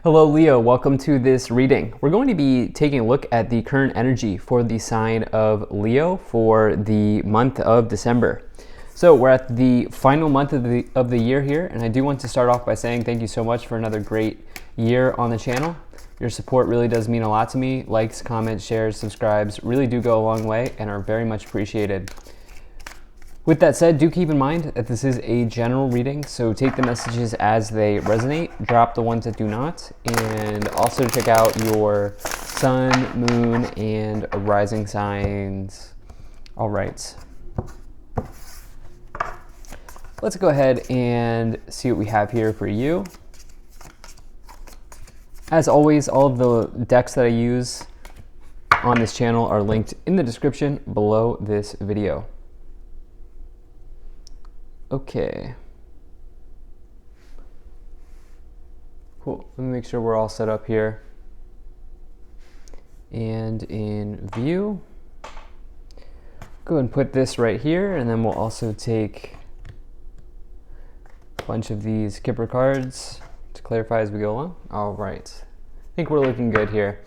Hello Leo, welcome to this reading. We're going to be taking a look at the current energy for the sign of Leo for the month of December. So we're at the final month of the year here, and I do want to start off by saying thank you so much for another great year on the channel. Your support really does mean a lot to me. Likes, comments, shares, subscribes really do go a long way and are very much appreciated. With that said, do keep in mind that this is a general reading, so take the messages as they resonate, drop the ones that do not, and also check out your sun, moon, and rising signs. All right. Let's go ahead and see what we have here for you. As always, all of the decks that I use on this channel are linked in the description below this video. Okay. Cool. Let me make sure we're all set up here. And in view, go ahead and put this right here, and then we'll also take a bunch of these Kipper cards to clarify as we go along. All right. I think we're looking good here.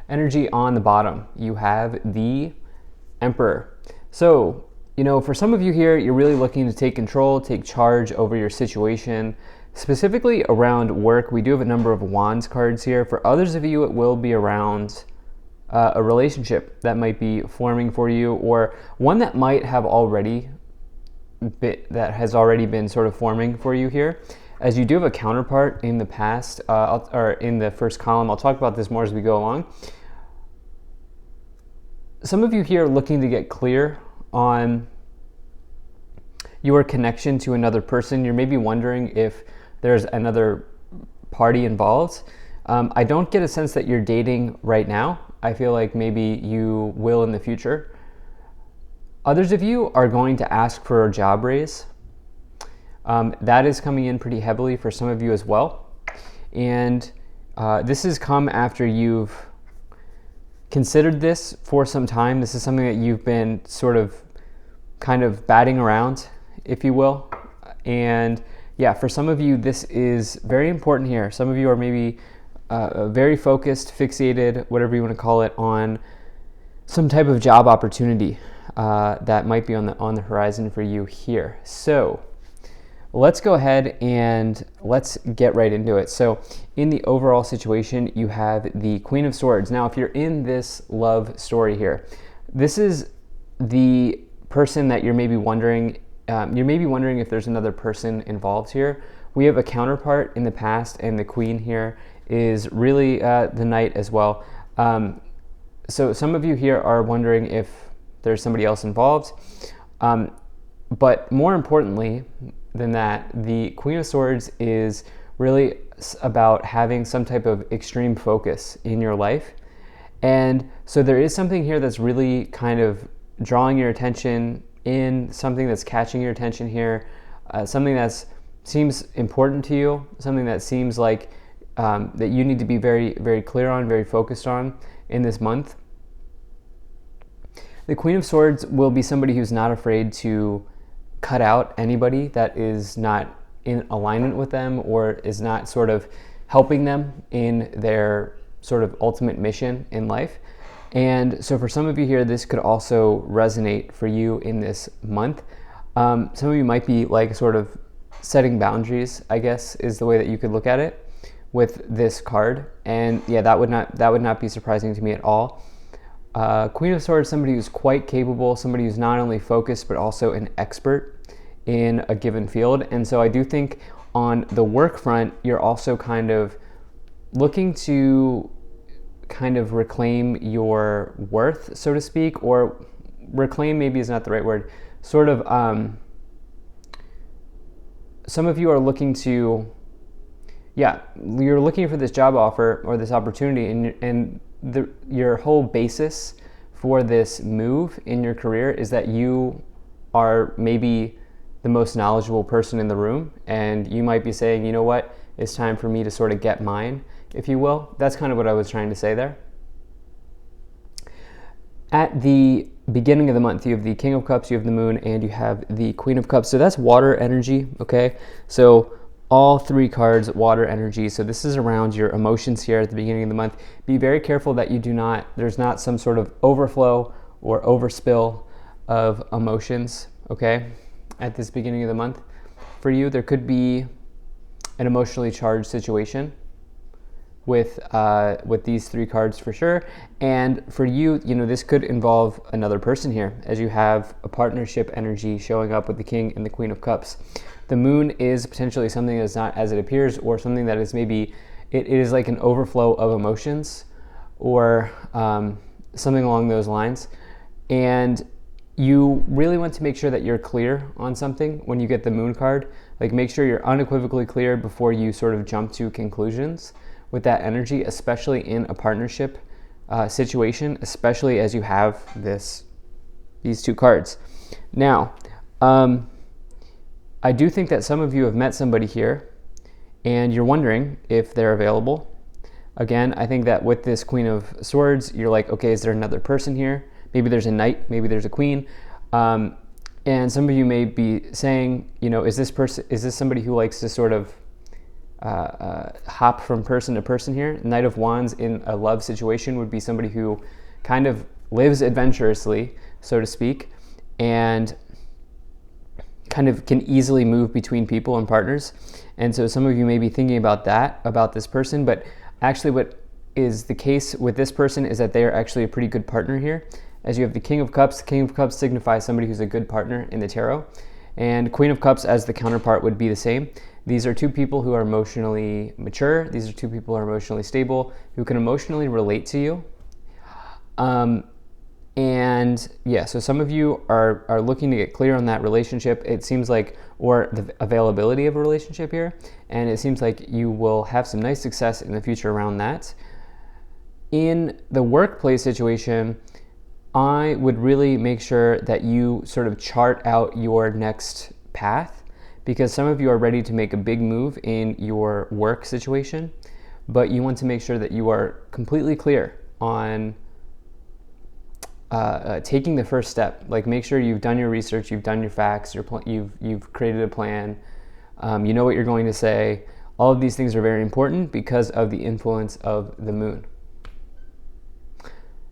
Energy on the bottom, you have the Emperor. So, you know, for some of you here, you're really looking to take control, take charge over your situation. Specifically around work, we do have a number of Wands cards here. For others of you, it will be around a relationship that might be forming for you, or one that might have already has already been sort of forming for you here. As you do have a counterpart in the past, or in the first column, I'll talk about this more as we go along. Some of you here are looking to get clear on your connection to another person. You're maybe wondering if there's another party involved. I don't get a sense that you're dating right now. I feel like maybe you will in the future. Others of you are going to ask for a job raise. That is coming in pretty heavily for some of you as well. And this has come after you've considered this for some time. This is something that you've been sort of kind of batting around, if you will. And yeah, for some of you, this is very important here. Some of you are maybe very focused, fixated, whatever you want to call it, on some type of job opportunity that might be on the horizon for you here. So let's go ahead and let's get right into it. So in the overall situation, you have the Queen of Swords. Now, if you're in this love story here, this is the person that you're maybe wondering if there's another person involved here. We have a counterpart in the past, and the Queen here is really the Knight as well. So some of you here are wondering if there's somebody else involved. But more importantly than that, the Queen of Swords is really about having some type of extreme focus in your life. And so there is something here that's really kind of drawing your attention in, something that's catching your attention here, something that seems important to you, something that seems like that you need to be very, very clear on, very focused on in this month. The Queen of Swords will be somebody who's not afraid to cut out anybody that is not in alignment with them or is not sort of helping them in their sort of ultimate mission in life. And so for some of you here, this could also resonate for you in this month. Some of you might be like sort of setting boundaries, I guess, is the way that you could look at it with this card. And yeah, that would not be surprising to me at all. Queen of Swords, somebody who's quite capable, somebody who's not only focused, but also an expert in a given field. And so I do think on the work front, you're also kind of looking to kind of reclaim your worth, so to speak, or reclaim maybe is not the right word. Sort of, some of you are looking to, yeah, you're looking for this job offer or this opportunity, and your whole basis for this move in your career is that you are maybe the most knowledgeable person in the room, and you might be saying, you know what, it's time for me to sort of get mine, if you will. That's kind of what I was trying to say there. At the beginning of the month, you have the King of Cups, you have the Moon, and you have the Queen of Cups. So that's water energy, okay? So all 3 cards water energy. So this is around your emotions here at the beginning of the month. Be very careful that there's not some sort of overflow or overspill of emotions, okay, at this beginning of the month. For you, there could be an emotionally charged situation with these 3 cards for sure. And for you, this could involve another person here, as you have a partnership energy showing up with the King and the Queen of Cups. The Moon is potentially something that's not as it appears, or something that is maybe, it is like an overflow of emotions, or something along those lines. And you really want to make sure that you're clear on something when you get the Moon card. Like, make sure you're unequivocally clear before you sort of jump to conclusions with that energy, especially in a partnership situation, especially as you have these 2 cards. Now, I do think that some of you have met somebody here and you're wondering if they're available. Again, I think that with this Queen of Swords, you're like, okay, is there another person here? Maybe there's a knight, maybe there's a queen. And some of you may be saying, is this somebody who likes to sort of hop from person to person here? Knight of Wands in a love situation would be somebody who kind of lives adventurously, so to speak, and kind of can easily move between people and partners. And so some of you may be thinking about that, about this person, but actually what is the case with this person is that they are actually a pretty good partner here. As you have the King of Cups. The King of Cups signifies somebody who's a good partner in the tarot. And Queen of Cups as the counterpart would be the same. These are 2 people who are emotionally mature. These are 2 people who are emotionally stable, who can emotionally relate to you. And yeah, so some of you are looking to get clear on that relationship, it seems like, or the availability of a relationship here. And it seems like you will have some nice success in the future around that. In the workplace situation, I would really make sure that you sort of chart out your next path, because some of you are ready to make a big move in your work situation, but you want to make sure that you are completely clear on taking the first step. Like, make sure you've done your research, you've done your facts, you've created a plan, you know what you're going to say. All of these things are very important because of the influence of the Moon.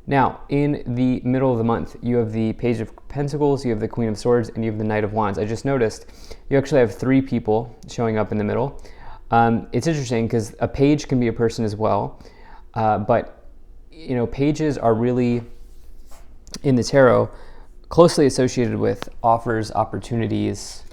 Now, in the middle of the month, you have the Page of Pentacles, you have the Queen of Swords, and you have the Knight of Wands. I just noticed you actually have 3 people showing up in the middle. It's interesting because a page can be a person as well, but pages are really, in the tarot, closely associated with offers, opportunities,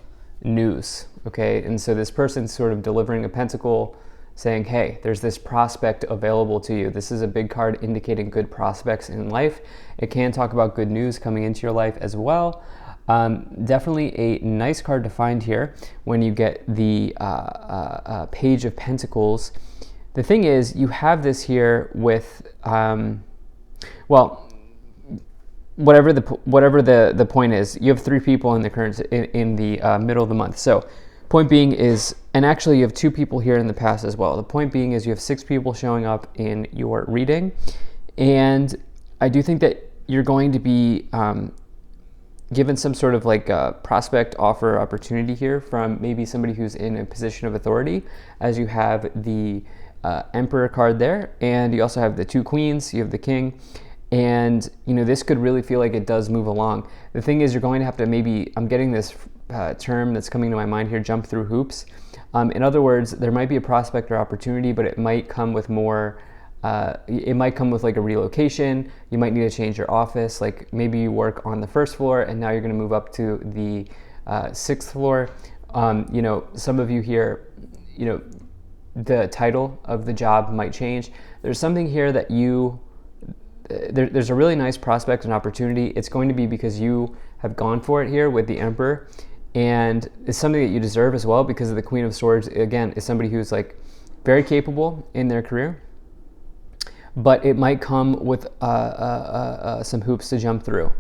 news, okay? And so this person's sort of delivering a pentacle, saying, hey, there's this prospect available to you. This is a big card indicating good prospects in life. It can talk about good news coming into your life as well. Definitely a nice card to find here when you get the Page of Pentacles. The thing is, you have this here with, whatever the point is, you have 3 people in the current in the middle of the month. So point being is, and actually you have 2 people here in the past as well. The point being is you have 6 people showing up in your reading, and I do think that you're going to be given some sort of like a prospect, offer, opportunity here from maybe somebody who's in a position of authority, as you have the Emperor card there, and you also have the 2 queens, you have the King, and this could really feel like it does move along. The thing is, you're going to have to maybe, I'm getting this term that's coming to my mind here, jump through hoops. In other words, there might be a prospect or opportunity, but it might come with more, it might come with like a relocation. You might need to change your office. Like, maybe you work on the 1st floor and now you're going to move up to the 6th floor. Some of you here, the title of the job might change. There's something here that there's a really nice prospect and opportunity. It's going to be because you have gone for it here with the Emperor, and it's something that you deserve as well, because of the Queen of Swords, again, is somebody who's like very capable in their career, but it might come with some hoops to jump through.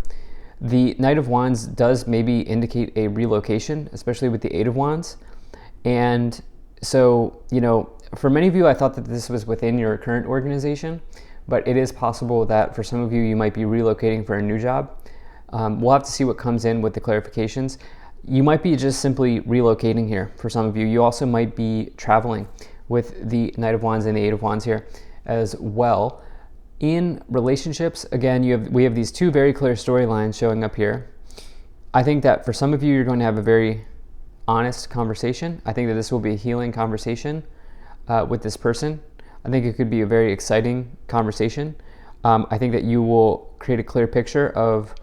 The Knight of Wands does maybe indicate a relocation, especially with the 8 of Wands. And so, for many of you, I thought that this was within your current organization, but it is possible that for some of you, you might be relocating for a new job. We'll have to see what comes in with the clarifications. You might be just simply relocating here for some of you. You also might be traveling with the Knight of Wands and the Eight of Wands here as well. In relationships, again, we have these two very clear storylines showing up here. I think that for some of you, you're going to have a very honest conversation. I think that this will be a healing conversation with this person. I think it could be a very exciting conversation. I think that you will create a clear picture of,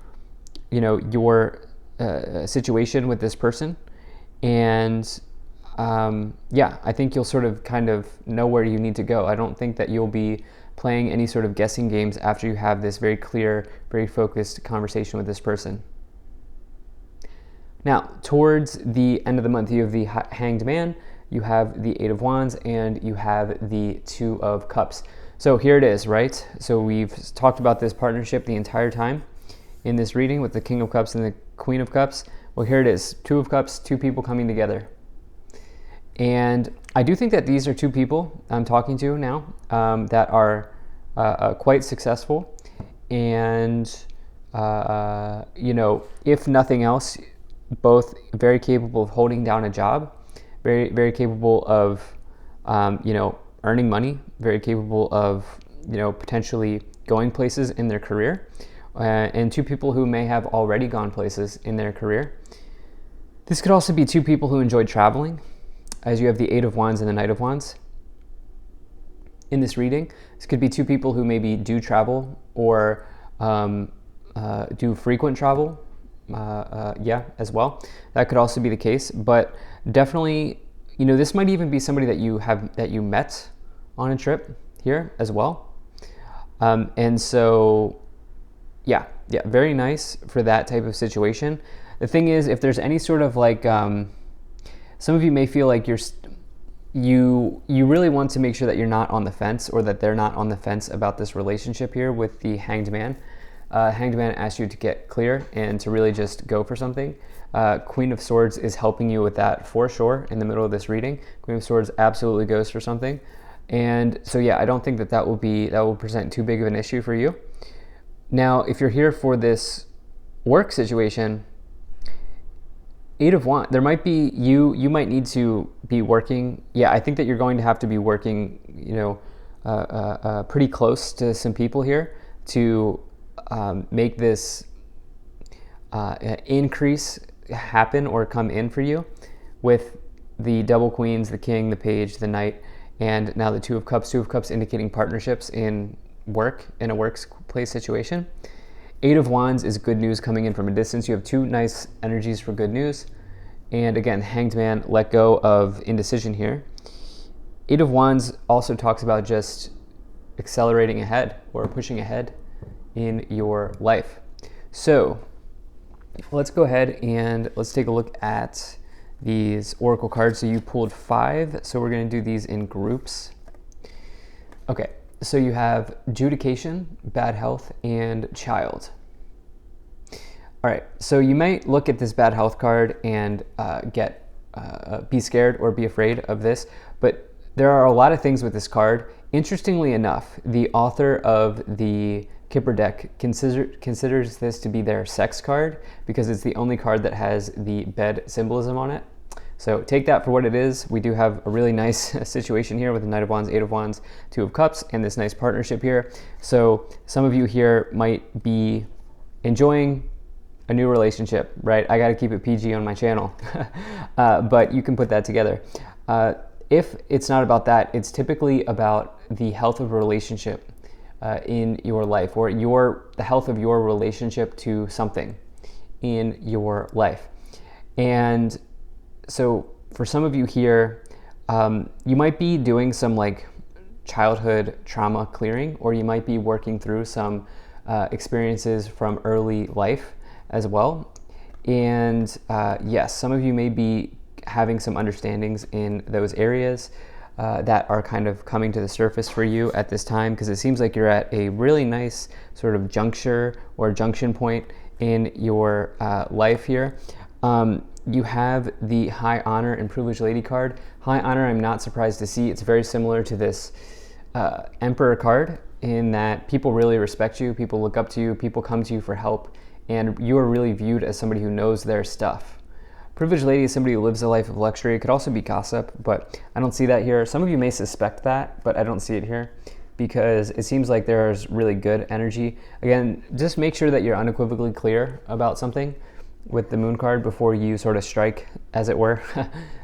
your situation with this person, and I think you'll sort of kind of know where you need to go. I don't think that you'll be playing any sort of guessing games after you have this very clear, very focused conversation with this person. Now, towards the end of the month, you have the Hanged Man, you have the Eight of Wands, and you have the Two of Cups. So here it is, right? So we've talked about this partnership the entire time in this reading with the King of Cups and the Queen of Cups. Well, here it is, Two of Cups, two people coming together. And I do think that these are two people I'm talking to now that are quite successful. And, if nothing else, both very capable of holding down a job, very, very capable of, earning money, very capable of, potentially going places in their career. And two people who may have already gone places in their career. This could also be two people who enjoy traveling, as you have the Eight of Wands and the Knight of Wands. In this reading, this could be two people who maybe do travel or do frequent travel, as well. That could also be the case, but definitely, this might even be somebody that you met on a trip here as well. And so, very nice for that type of situation. The thing is, if there's any sort of like, some of you may feel like you really want to make sure that you're not on the fence, or that they're not on the fence about this relationship here with the Hanged Man. Hanged Man asks you to get clear and to really just go for something. Queen of Swords is helping you with that for sure in the middle of this reading. Queen of Swords absolutely goes for something. And so, I don't think that will present too big of an issue for you. Now, if you're here for this work situation, Eight of Wands, there might be, you might need to be working. I think that you're going to have to be working, pretty close to some people here to make this increase happen or come in for you with the double queens, the king, the page, the knight, and now the Two of Cups. Two of Cups indicating partnerships in work, in a workplace situation. Eight of Wands is good news coming in from a distance. You have two nice energies for good news. And again, Hanged Man, let go of indecision here. Eight of Wands also talks about just accelerating ahead or pushing ahead in your life. So let's go ahead and let's take a look at these oracle cards. So you pulled 5, so we're going to do these in groups. Okay, so you have Judication, Bad Health, and Child. All right, so you might look at this Bad Health card and be scared or be afraid of this, but there are a lot of things with this card. Interestingly enough, the author of the Kipper deck considers this to be their sex card because it's the only card that has the bed symbolism on it. So take that for what it is. We do have a really nice situation here with the Knight of Wands, Eight of Wands, Two of Cups, and this nice partnership here. So some of you here might be enjoying a new relationship, right? I got to keep it PG on my channel, but you can put that together. If it's not about that, it's typically about the health of a relationship in your life, or the health of your relationship to something in your life. And so for some of you here, you might be doing some like childhood trauma clearing, or you might be working through some experiences from early life as well. And yes, some of you may be having some understandings in those areas that are kind of coming to the surface for you at this time, because it seems like you're at a really nice sort of juncture or junction point in your life here. You have the High Honor and Privileged Lady card. High Honor, I'm not surprised to see. It's very similar to this Emperor card in that people really respect you, people look up to you, people come to you for help, and you are really viewed as somebody who knows their stuff. Privileged lady is somebody who lives a life of luxury. It could also be gossip, but I don't see that here. Some of you may suspect that, but I don't see it here because it seems like there's really good energy. Again, just make sure that you're unequivocally clear about something with the moon card before you sort of strike, as it were,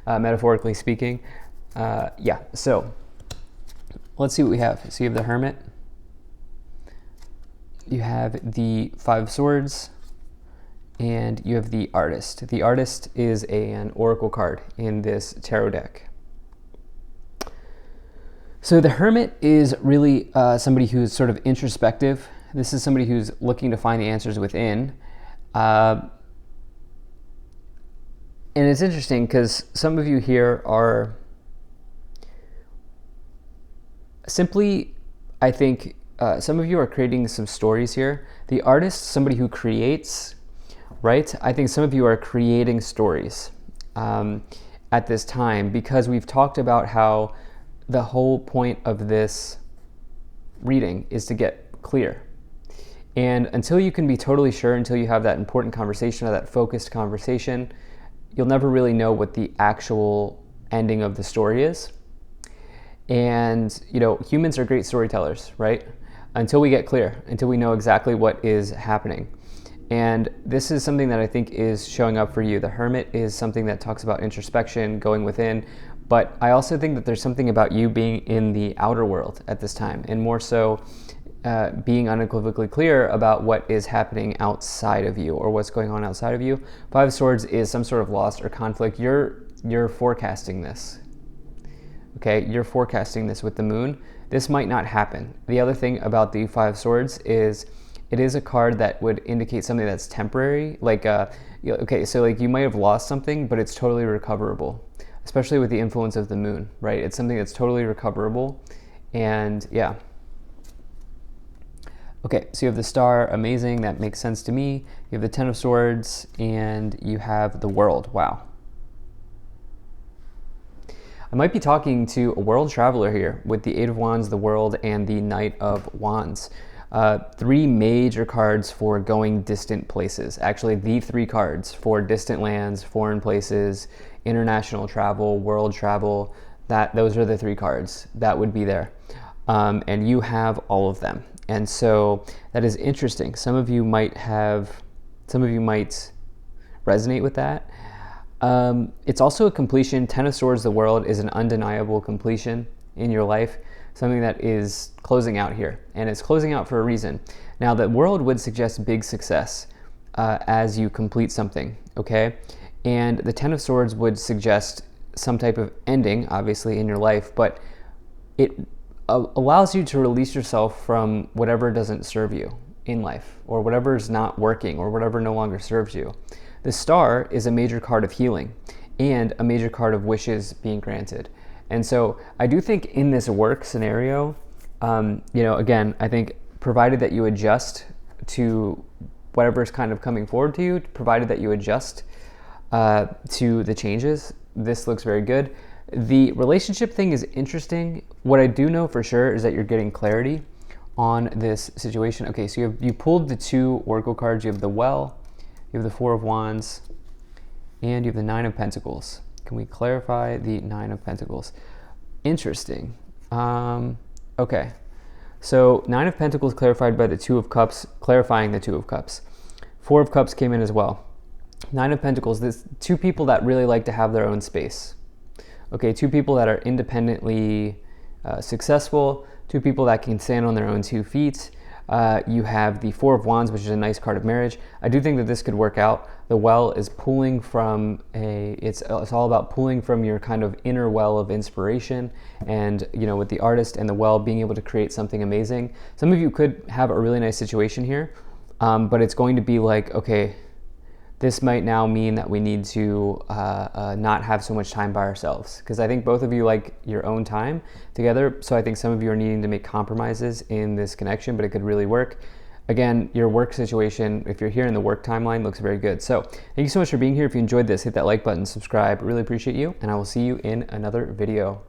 metaphorically speaking. Yeah, so let's see what we have. So you have the Hermit. You have the Five of Swords. And you have the Artist. The Artist is an oracle card in this tarot deck. So the Hermit is really somebody who's sort of introspective. This is somebody who's looking to find the answers within. And it's interesting because some of you here are simply, I think, some of you are creating some stories here. The Artist, somebody who creates, right? I think some of you are creating stories at this time because we've talked about how the whole point of this reading is to get clear. And until you can be totally sure, until you have that important conversation or that focused conversation, you'll never really know what the actual ending of the story is. And, you know, humans are great storytellers, right? Until we get clear, until we know exactly what is happening. And this is something that I think is showing up for you. The Hermit is something that talks about introspection, going within, but I also think that there's something about you being in the outer world at this time, and more so being unequivocally clear about what is happening outside of you or what's going on outside of you. Five of Swords is some sort of loss or conflict. You're forecasting this. Okay, you're forecasting this with the moon. This might not happen. The other thing about the Five of Swords is it is a card that would indicate something that's temporary. Like, okay, so like you might have lost something, but it's totally recoverable, especially with the influence of the moon, right? It's something that's totally recoverable. And yeah. Okay, so you have the Star, amazing, that makes sense to me. You have the Ten of Swords, and you have the World, wow. I might be talking to a world traveler here with the Eight of Wands, the World, and the Knight of Wands. Three major cards for going distant places. Actually, the three cards for distant lands, foreign places, international travel, world travel. Those are the three cards that would be there. And you have all of them. And so that is interesting. Some of you might resonate with that. It's also a completion. Ten of Swords, the World, is an undeniable completion in your life. Something that is closing out here, and it's closing out for a reason. Now, the World would suggest big success as you complete something, okay? And the Ten of Swords would suggest some type of ending, obviously, in your life, but it allows you to release yourself from whatever doesn't serve you in life, or whatever is not working, or whatever no longer serves you. The Star is a major card of healing, and a major card of wishes being granted. And so I do think in this work scenario, you know, again, I think provided that you adjust to whatever's kind of coming forward to you, provided that you adjust to the changes, this looks very good. The relationship thing is interesting. What I do know for sure is that you're getting clarity on this situation. Okay, so you pulled the two oracle cards. You have the Well, you have the Four of Wands, and you have the Nine of Pentacles. Can we clarify the Nine of Pentacles? Interesting. Okay. So Nine of Pentacles clarified by the Two of Cups, clarifying the Two of Cups. Four of Cups came in as well. Nine of Pentacles, this two people that really like to have their own space. Okay, two people that are independently successful, two people that can stand on their own 2 feet. You have the Four of Wands, which is a nice card of marriage. I do think that this could work out. The Well is pulling from it's all about pulling from your kind of inner well of inspiration, and you know, with the Artist and the Well, being able to create something amazing. Some of you could have a really nice situation here, but it's going to be like, okay, this might now mean that we need to not have so much time by ourselves, because I think both of you like your own time together. So I think some of you are needing to make compromises in this connection, but it could really work. Again, your work situation, if you're here in the work timeline, looks very good. So thank you so much for being here. If you enjoyed this, hit that like button, subscribe. Really appreciate you, and I will see you in another video.